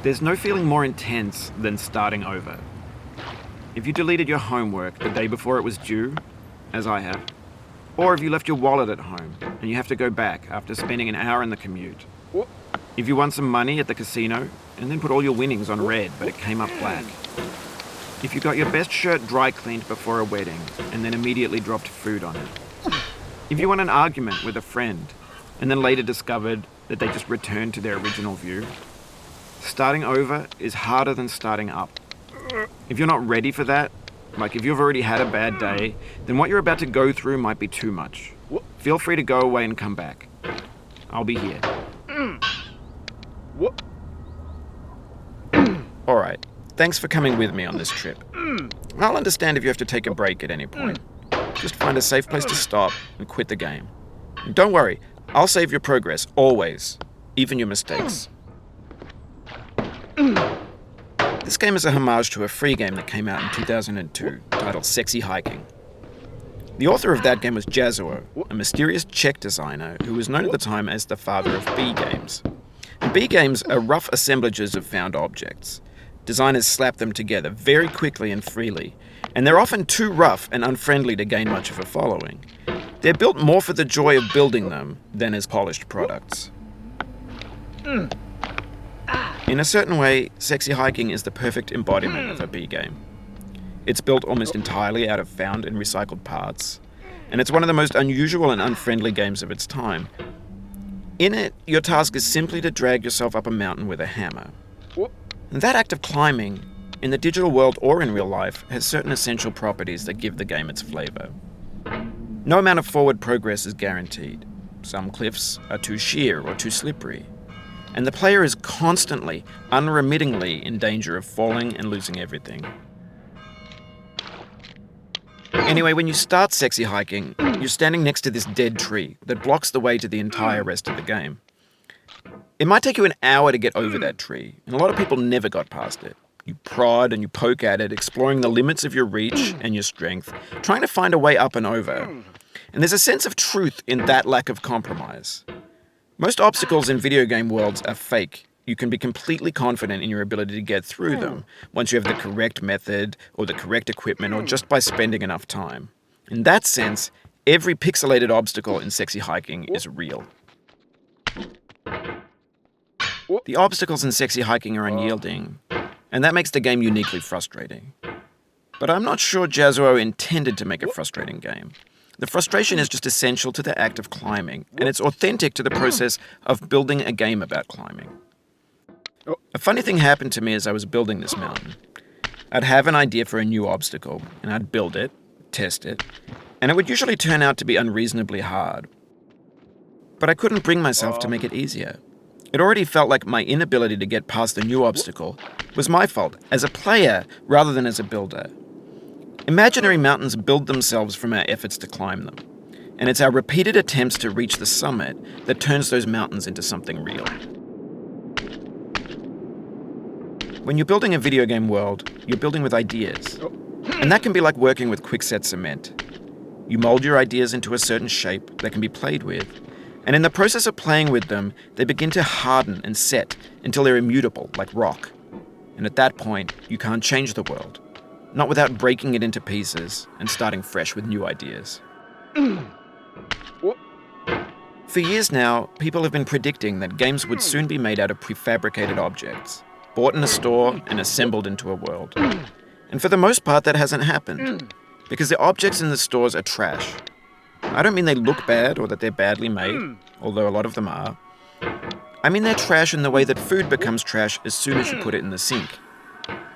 There's no feeling more intense than starting over. If you deleted your homework the day before it was due, as I have, or if you left your wallet at home and you have to go back after spending an hour in the commute. If you won some money at the casino and then put all your winnings on red but it came up black. If you got your best shirt dry cleaned before a wedding and then immediately dropped food on it. If you won an argument with a friend and then later discovered that they just returned to their original view. Starting over is harder than starting up. If you're not ready for that, like if you've already had a bad day, then what you're about to go through might be too much. Feel free to go away and come back. I'll be here. Alright, thanks for coming with me on this trip. I'll understand if you have to take a break at any point. Just find a safe place to stop and quit the game. And don't worry, I'll save your progress, always. Even your mistakes. This game is a homage to a free game that came out in 2002, titled Sexy Hiking. The author of that game was Jazzuo, a mysterious Czech designer who was known at the time as the father of B games. And B games are rough assemblages of found objects. Designers slap them together very quickly and freely, and they're often too rough and unfriendly to gain much of a following. They're built more for the joy of building them than as polished products. In a certain way, Sexy Hiking is the perfect embodiment of a B game. It's built almost entirely out of found and recycled parts, and it's one of the most unusual and unfriendly games of its time. In it, your task is simply to drag yourself up a mountain with a hammer. And that act of climbing, in the digital world or in real life, has certain essential properties that give the game its flavor. No amount of forward progress is guaranteed. Some cliffs are too sheer or too slippery. And the player is constantly, unremittingly in danger of falling and losing everything. Anyway, when you start Sexy Hiking, you're standing next to this dead tree that blocks the way to the entire rest of the game. It might take you an hour to get over that tree, and a lot of people never got past it. You prod and you poke at it, exploring the limits of your reach and your strength, trying to find a way up and over. And there's a sense of truth in that lack of compromise. Most obstacles in video game worlds are fake. You can be completely confident in your ability to get through them once you have the correct method or the correct equipment or just by spending enough time. In that sense, every pixelated obstacle in Sexy Hiking is real. The obstacles in Sexy Hiking are unyielding, and that makes the game uniquely frustrating. But I'm not sure Jazzuo intended to make a frustrating game. The frustration is just essential to the act of climbing, and it's authentic to the process of building a game about climbing. A funny thing happened to me as I was building this mountain. I'd have an idea for a new obstacle, and I'd build it, test it, and it would usually turn out to be unreasonably hard. But I couldn't bring myself to make it easier. It already felt like my inability to get past the new obstacle was my fault, as a player rather than as a builder. Imaginary mountains build themselves from our efforts to climb them, and it's our repeated attempts to reach the summit that turns those mountains into something real. When you're building a video game world, you're building with ideas, and that can be like working with quickset cement. You mold your ideas into a certain shape that can be played with, and in the process of playing with them, they begin to harden and set until they're immutable, like rock. And at that point, you can't change the world. Not without breaking it into pieces and starting fresh with new ideas. For years now, people have been predicting that games would soon be made out of prefabricated objects, bought in a store and assembled into a world. And for the most part, that hasn't happened, because the objects in the stores are trash. I don't mean they look bad or that they're badly made, although a lot of them are. I mean they're trash in the way that food becomes trash as soon as you put it in the sink.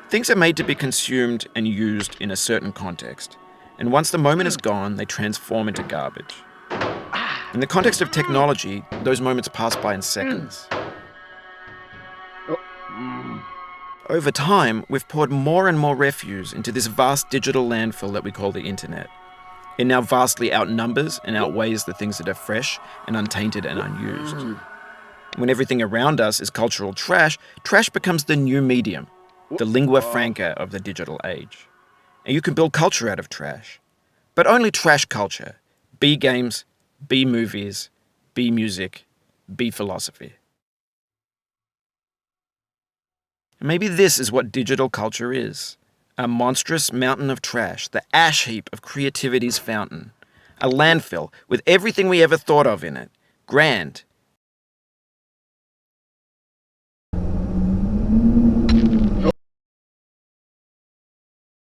Things are made to be consumed and used in a certain context, and once the moment is gone, they transform into garbage. In the context of technology, those moments pass by in seconds. Over time, we've poured more and more refuse into this vast digital landfill that we call the internet. It now vastly outnumbers and outweighs the things that are fresh and untainted and unused. When everything around us is cultural trash, trash becomes the new medium, the lingua franca of the digital age. And you can build culture out of trash. But only trash culture. B games, B movies, B music, B philosophy. Maybe this is what digital culture is. A monstrous mountain of trash, the ash heap of creativity's fountain. A landfill with everything we ever thought of in it. Grand,